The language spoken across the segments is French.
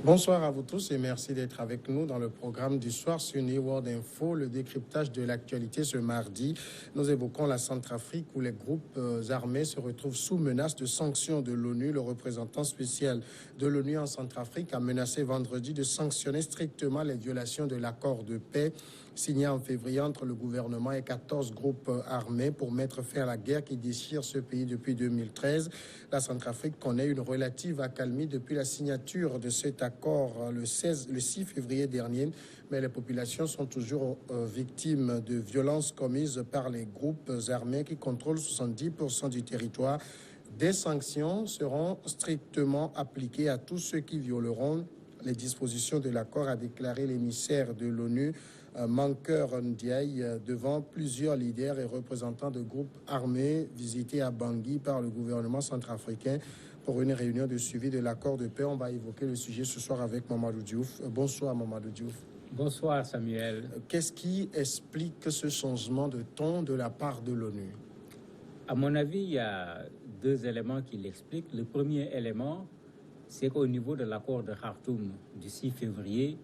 Bonsoir à vous tous et merci d'être avec nous dans le programme du soir sur New World Info, le décryptage de l'actualité ce mardi. Nous évoquons la Centrafrique où les groupes armés se retrouvent sous menace de sanctions de l'ONU. Le représentant spécial de l'ONU en Centrafrique a menacé vendredi de sanctionner strictement les violations de l'accord de paix signé en février entre le gouvernement et 14 groupes armés pour mettre fin à la guerre qui déchire ce pays depuis 2013. La Centrafrique connaît une relative accalmie depuis la signature de cet accord le 6 février dernier, mais les populations sont toujours victimes de violences commises par les groupes armés qui contrôlent 70% du territoire. Des sanctions seront strictement appliquées à tous ceux qui violeront les dispositions de l'accord, a déclaré l'émissaire de l'ONU, Mankeur Ndiaye, devant plusieurs leaders et représentants de groupes armés visités à Bangui par le gouvernement centrafricain pour une réunion de suivi de l'accord de paix. On va évoquer le sujet ce soir avec Mamadou Diouf. Bonsoir Mamadou Diouf. Bonsoir Samuel. Qu'est-ce qui explique ce changement de ton de la part de l'ONU? À mon avis, il y a deux éléments qui l'expliquent. Le premier élément, c'est qu'au niveau de l'accord de Khartoum du 6 février,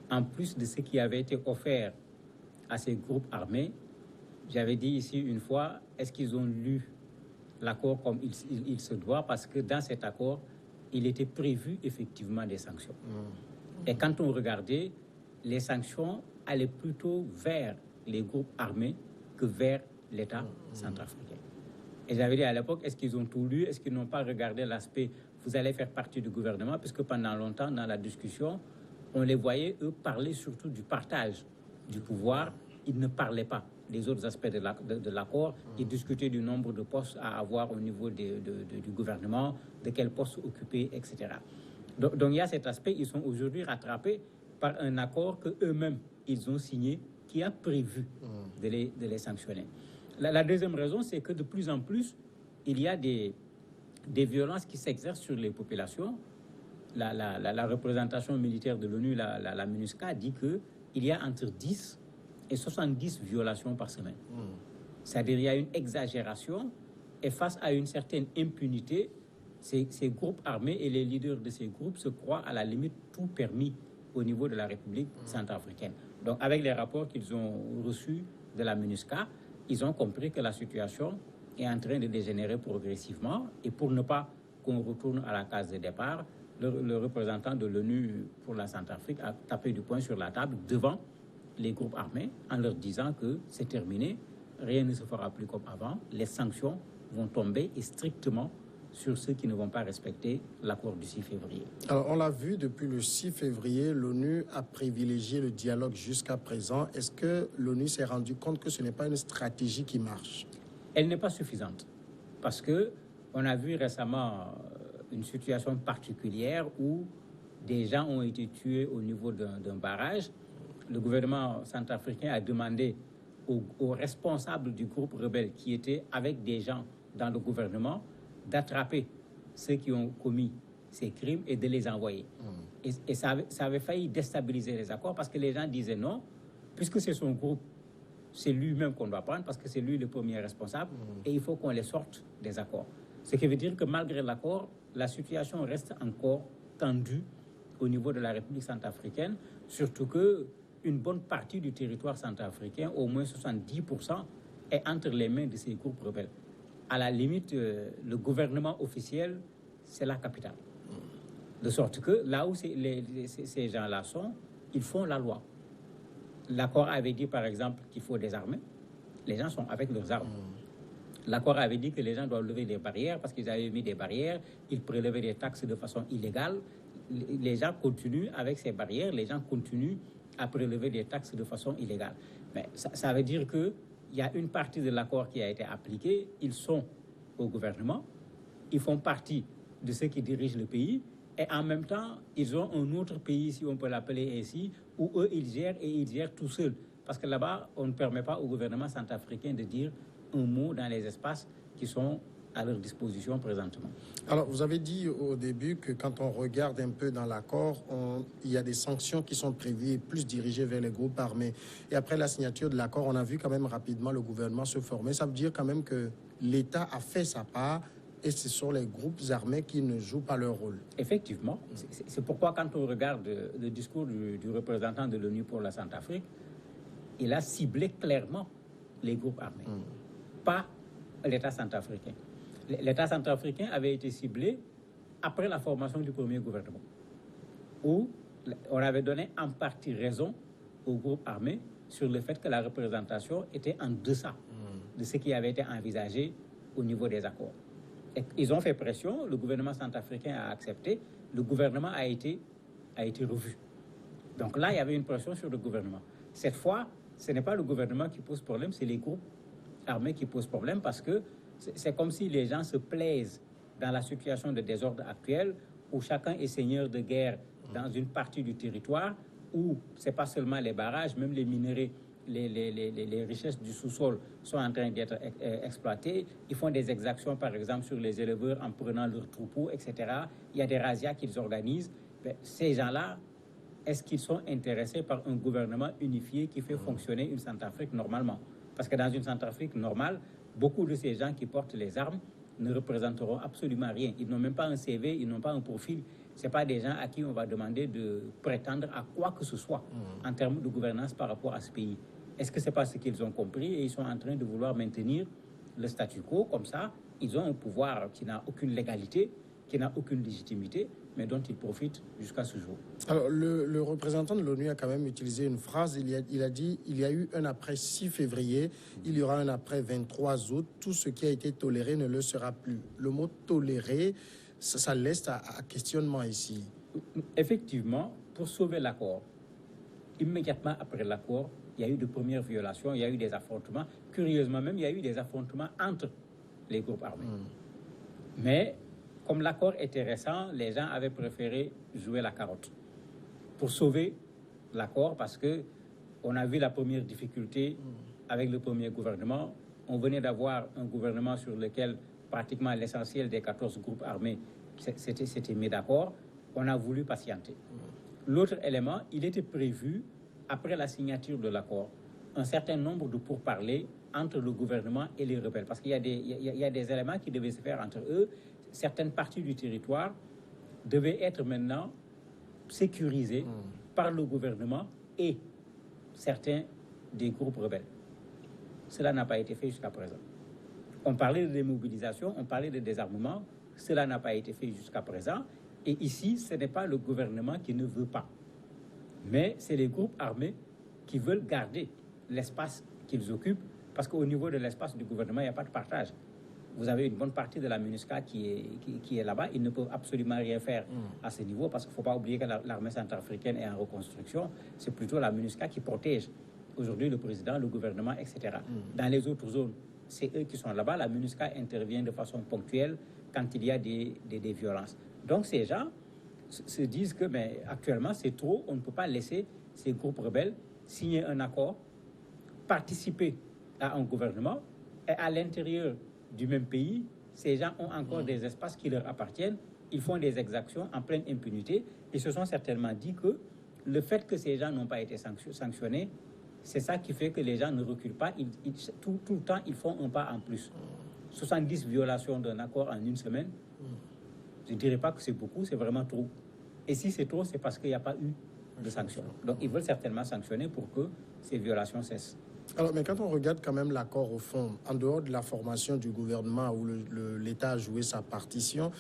en plus de ce qui avait été offert à ces groupes armés, j'avais dit ici une fois, est-ce qu'ils ont lu l'accord comme il se doit? Parce que dans cet accord, il était prévu effectivement des sanctions. Et quand on regardait, les sanctions allaient plutôt vers les groupes armés que vers l'État centrafricain. Et j'avais dit à l'époque, est-ce qu'ils ont tout lu? Est-ce qu'ils n'ont pas regardé l'aspect, vous allez faire partie du gouvernement? Puisque pendant longtemps, dans la discussion, on les voyait, eux, parler surtout du partage du pouvoir. Ils ne parlaient pas des autres aspects de l'accord. Ils discutaient du nombre de postes à avoir au niveau du gouvernement, de quels postes occuper, etc. Donc il y a cet aspect. Ils sont aujourd'hui rattrapés par un accord qu'eux-mêmes, ils ont signé, qui a prévu de les sanctionner. La deuxième raison, c'est que de plus en plus, il y a des violences qui s'exercent sur les populations. La représentation militaire de l'ONU, la MINUSCA, dit qu'il y a entre 10 et 70 violations par semaine. C'est-à-dire qu'il y a une exagération et face à une certaine impunité, ces groupes armés et les leaders de ces groupes se croient à la limite tout permis au niveau de la République centrafricaine. Donc avec les rapports qu'ils ont reçus de la MINUSCA, ils ont compris que la situation est en train de dégénérer progressivement et pour ne pas qu'on retourne à la case de départ, le représentant de l'ONU pour la Centrafrique a tapé du poing sur la table devant les groupes armés en leur disant que c'est terminé, rien ne se fera plus comme avant, les sanctions vont tomber et strictement sur ceux qui ne vont pas respecter l'accord du 6 février. Alors, on l'a vu, depuis le 6 février, l'ONU a privilégié le dialogue jusqu'à présent. Est-ce que l'ONU s'est rendu compte que ce n'est pas une stratégie qui marche? Elle n'est pas suffisante parce qu'on a vu récemment une situation particulière où des gens ont été tués au niveau d'un barrage. Le gouvernement centrafricain a demandé aux responsables du groupe rebelle qui étaient avec des gens dans le gouvernement d'attraper ceux qui ont commis ces crimes et de les envoyer. Et ça avait failli déstabiliser les accords parce que les gens disaient non, puisque c'est son groupe, c'est lui-même qu'on doit prendre parce que c'est lui le premier responsable et il faut qu'on les sorte des accords. Ce qui veut dire que malgré l'accord, la situation reste encore tendue au niveau de la République centrafricaine, surtout qu'une bonne partie du territoire centrafricain, au moins 70%, est entre les mains de ces groupes rebelles. À la limite, le gouvernement officiel, c'est la capitale. De sorte que là où ces gens-là sont, ils font la loi. L'accord avait dit, par exemple, qu'il faut des armées. Les gens sont avec leurs armes. L'accord avait dit que les gens doivent lever des barrières parce qu'ils avaient mis des barrières, ils prélevaient des taxes de façon illégale. Les gens continuent avec ces barrières, les gens continuent à prélever des taxes de façon illégale. Mais ça veut dire qu'il y a une partie de l'accord qui a été appliquée, ils sont au gouvernement, ils font partie de ceux qui dirigent le pays, et en même temps, ils ont un autre pays, si on peut l'appeler ainsi, où eux, ils gèrent tout seuls. Parce que là-bas, on ne permet pas au gouvernement centrafricain de dire un mot dans les espaces qui sont à leur disposition présentement. Alors, vous avez dit au début que quand on regarde un peu dans l'accord, il y a des sanctions qui sont prévues plus dirigées vers les groupes armés. Et après la signature de l'accord, on a vu quand même rapidement le gouvernement se former. Ça veut dire quand même que l'État a fait sa part et ce sont les groupes armés qui ne jouent pas leur rôle. Effectivement. C'est pourquoi quand on regarde le discours du représentant de l'ONU pour la Centrafrique, il a ciblé clairement les groupes armés, pas l'État centrafricain. L'État centrafricain avait été ciblé après la formation du premier gouvernement, où on avait donné en partie raison aux groupes armés sur le fait que la représentation était en deçà de ce qui avait été envisagé au niveau des accords. Et ils ont fait pression, le gouvernement centrafricain a accepté, le gouvernement a été revu. Donc là, il y avait une pression sur le gouvernement. Cette fois, ce n'est pas le gouvernement qui pose problème, c'est les groupes armés qui posent problème parce que c'est comme si les gens se plaisent dans la situation de désordre actuelle où chacun est seigneur de guerre dans une partie du territoire, où ce n'est pas seulement les barrages, même les minerais, les richesses du sous-sol sont en train d'être exploitées. Ils font des exactions, par exemple, sur les éleveurs en prenant leurs troupeaux, etc. Il y a des razzias qu'ils organisent. Mais ces gens-là, est-ce qu'ils sont intéressés par un gouvernement unifié qui fait fonctionner une Centrafrique normalement? Parce que dans une Centrafrique normale, beaucoup de ces gens qui portent les armes ne représenteront absolument rien. Ils n'ont même pas un CV, ils n'ont pas un profil. Ce n'est pas des gens à qui on va demander de prétendre à quoi que ce soit en termes de gouvernance par rapport à ce pays. Est-ce que ce n'est pas ce qu'ils ont compris et ils sont en train de vouloir maintenir le statu quo comme ça? Ils ont un pouvoir qui n'a aucune légalité, qui n'a aucune légitimité, mais dont ils profitent jusqu'à ce jour. Alors, le représentant de l'ONU a quand même utilisé une phrase. Il a dit il y a eu un après 6 février, il y aura un après 23 août. Tout ce qui a été toléré ne le sera plus. Le mot toléré, ça laisse à questionnement ici. Effectivement, pour sauver l'accord, immédiatement après l'accord, il y a eu de premières violations, il y a eu des affrontements. Curieusement même, il y a eu des affrontements entre les groupes armés. Mais comme l'accord était récent, les gens avaient préféré jouer la carotte pour sauver l'accord parce qu'on a vu la première difficulté avec le premier gouvernement. On venait d'avoir un gouvernement sur lequel pratiquement l'essentiel des 14 groupes armés s'étaient mis d'accord. On a voulu patienter. L'autre élément, il était prévu, après la signature de l'accord, un certain nombre de pourparlers entre le gouvernement et les rebelles. Parce qu'il y a des éléments qui devaient se faire entre eux. Certaines parties du territoire devaient être maintenant sécurisées par le gouvernement et certains des groupes rebelles. Cela n'a pas été fait jusqu'à présent. On parlait de démobilisation, on parlait de désarmement. Cela n'a pas été fait jusqu'à présent. Et ici, ce n'est pas le gouvernement qui ne veut pas. Mais c'est les groupes armés qui veulent garder l'espace qu'ils occupent parce qu'au niveau de l'espace du gouvernement, il n'y a pas de partage. Vous avez une bonne partie de la MINUSCA qui est là-bas. Ils ne peuvent absolument rien faire à ce niveau parce qu'il ne faut pas oublier que l'armée centrafricaine est en reconstruction. C'est plutôt la MINUSCA qui protège aujourd'hui le président, le gouvernement, etc. Dans les autres zones, c'est eux qui sont là-bas. La MINUSCA intervient de façon ponctuelle quand il y a des violences. Donc ces gens se disent que mais, actuellement c'est trop, on ne peut pas laisser ces groupes rebelles signer un accord, participer à un gouvernement et à l'intérieur du même pays, ces gens ont encore des espaces qui leur appartiennent, ils font des exactions en pleine impunité. Ils se sont certainement dit que le fait que ces gens n'ont pas été sanctionnés, c'est ça qui fait que les gens ne reculent pas. Tout le temps, ils font un pas en plus. 70 violations d'un accord en une semaine, je ne dirais pas que c'est beaucoup, c'est vraiment trop. Et si c'est trop, c'est parce qu'il n'y a pas eu de sanctions. Donc, ils veulent certainement sanctionner pour que ces violations cessent. Alors, mais quand on regarde quand même l'accord au fond, en dehors de la formation du gouvernement où l'État a joué sa partition,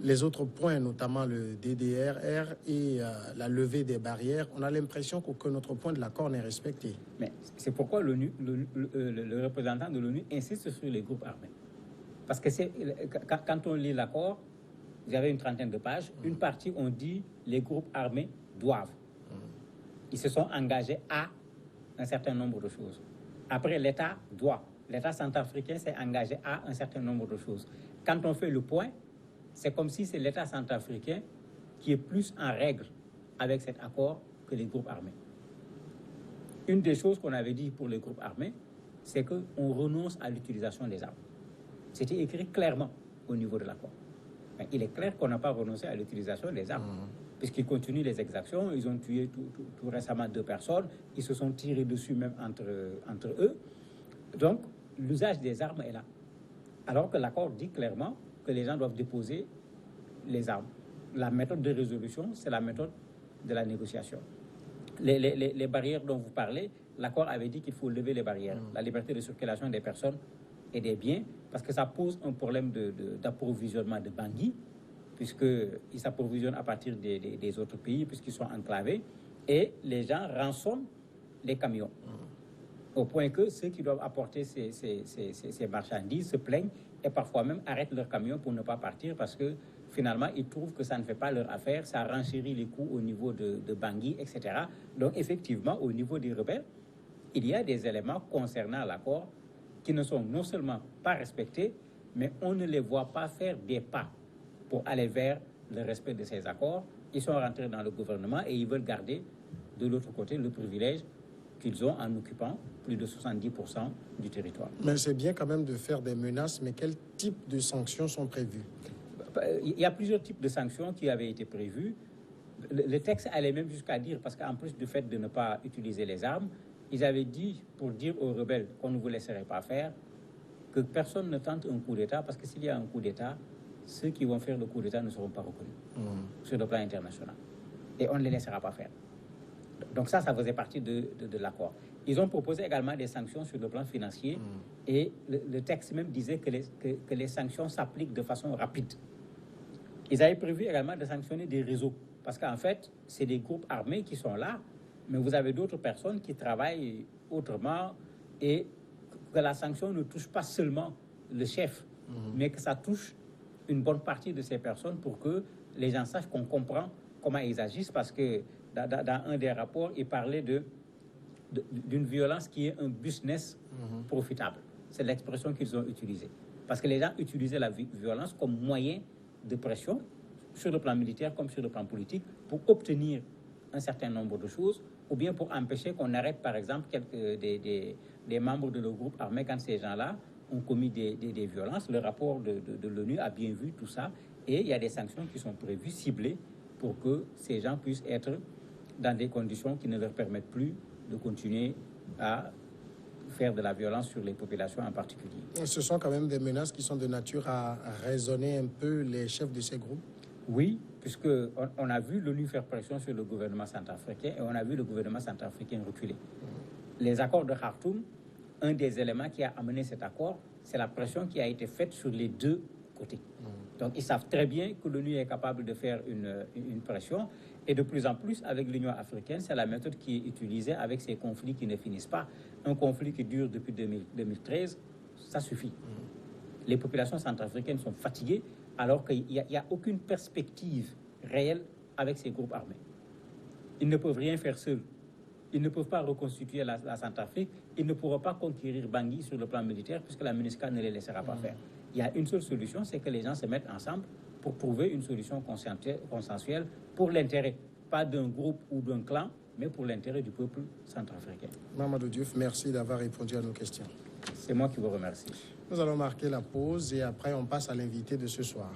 les autres points, notamment le DDRR et la levée des barrières, on a l'impression qu'aucun autre point de l'accord n'est respecté. Mais c'est pourquoi le représentant de l'ONU insiste sur les groupes armés. Parce que quand on lit l'accord, vous avez une trentaine de pages, une partie on dit les groupes armés doivent. Ils se sont engagés à un certain nombre de choses. Après, l'État doit. L'État centrafricain s'est engagé à un certain nombre de choses. Quand on fait le point, c'est comme si c'est l'État centrafricain qui est plus en règle avec cet accord que les groupes armés. Une des choses qu'on avait dit pour les groupes armés, c'est qu'on renonce à l'utilisation des armes. C'était écrit clairement au niveau de l'accord. Mais il est clair qu'on n'a pas renoncé à l'utilisation des armes. Puisqu'ils continuent les exactions, ils ont tué tout récemment 2 personnes, ils se sont tirés dessus même entre eux. Donc, l'usage des armes est là. Alors que l'accord dit clairement que les gens doivent déposer les armes. La méthode de résolution, c'est la méthode de la négociation. Les barrières dont vous parlez, l'accord avait dit qu'il faut lever les barrières, la liberté de circulation des personnes et des biens, parce que ça pose un problème d'approvisionnement de Bangui, puisqu'ils s'approvisionnent à partir des autres pays, puisqu'ils sont enclavés, et les gens rançonnent les camions. Au point que ceux qui doivent apporter ces marchandises se plaignent et parfois même arrêtent leurs camions pour ne pas partir parce que finalement, ils trouvent que ça ne fait pas leur affaire, ça renchérit les coûts au niveau de Bangui, etc. Donc, effectivement, au niveau des rebelles, il y a des éléments concernant l'accord qui ne sont non seulement pas respectés, mais on ne les voit pas faire des pas pour aller vers le respect de ces accords. Ils sont rentrés dans le gouvernement et ils veulent garder de l'autre côté le privilège qu'ils ont en occupant plus de 70% du territoire. Mais c'est bien quand même de faire des menaces, mais quel type de sanctions sont prévues? Il y a plusieurs types de sanctions qui avaient été prévues. Le texte allait même jusqu'à dire, parce qu'en plus du fait de ne pas utiliser les armes, ils avaient dit, pour dire aux rebelles qu'on ne vous laisserait pas faire, que personne ne tente un coup d'État, parce que s'il y a un coup d'État, ceux qui vont faire le coup d'État ne seront pas reconnus sur le plan international. Et on ne les laissera pas faire. Donc ça faisait partie de l'accord. Ils ont proposé également des sanctions sur le plan financier et le texte même disait que les sanctions s'appliquent de façon rapide. Ils avaient prévu également de sanctionner des réseaux parce qu'en fait, c'est des groupes armés qui sont là, mais vous avez d'autres personnes qui travaillent autrement et que la sanction ne touche pas seulement le chef, mais que ça touche une bonne partie de ces personnes pour que les gens sachent qu'on comprend comment ils agissent parce que dans un des rapports, il parlait d'une violence qui est un business profitable. C'est l'expression qu'ils ont utilisée. Parce que les gens utilisaient la violence comme moyen de pression, sur le plan militaire comme sur le plan politique, pour obtenir un certain nombre de choses, ou bien pour empêcher qu'on arrête, par exemple, des membres de nos groupes armés quand ces gens-là ont commis des violences. Le rapport de l'ONU a bien vu tout ça, et il y a des sanctions qui sont prévues, ciblées, pour que ces gens puissent être dans des conditions qui ne leur permettent plus de continuer à faire de la violence sur les populations en particulier. Ce sont quand même des menaces qui sont de nature à raisonner un peu les chefs de ces groupes? Oui, puisqu'on a vu l'ONU faire pression sur le gouvernement centrafricain et on a vu le gouvernement centrafricain reculer. Les accords de Khartoum, un des éléments qui a amené cet accord, c'est la pression qui a été faite sur les deux côtés. Donc ils savent très bien que l'ONU est capable de faire une pression. Et de plus en plus, avec l'Union africaine, c'est la méthode qui est utilisée avec ces conflits qui ne finissent pas. Un conflit qui dure depuis 2013, ça suffit. Les populations centrafricaines sont fatiguées alors qu'il n'y a aucune perspective réelle avec ces groupes armés. Ils ne peuvent rien faire seuls. Ils ne peuvent pas reconstituer la Centrafrique. Ils ne pourront pas conquérir Bangui sur le plan militaire puisque la MINUSCA ne les laissera pas faire. Il y a une seule solution, c'est que les gens se mettent ensemble pour trouver une solution consensuelle pour l'intérêt, pas d'un groupe ou d'un clan, mais pour l'intérêt du peuple centrafricain. Mamadou Diouf, merci d'avoir répondu à nos questions. C'est moi qui vous remercie. Nous allons marquer la pause et après on passe à l'invité de ce soir.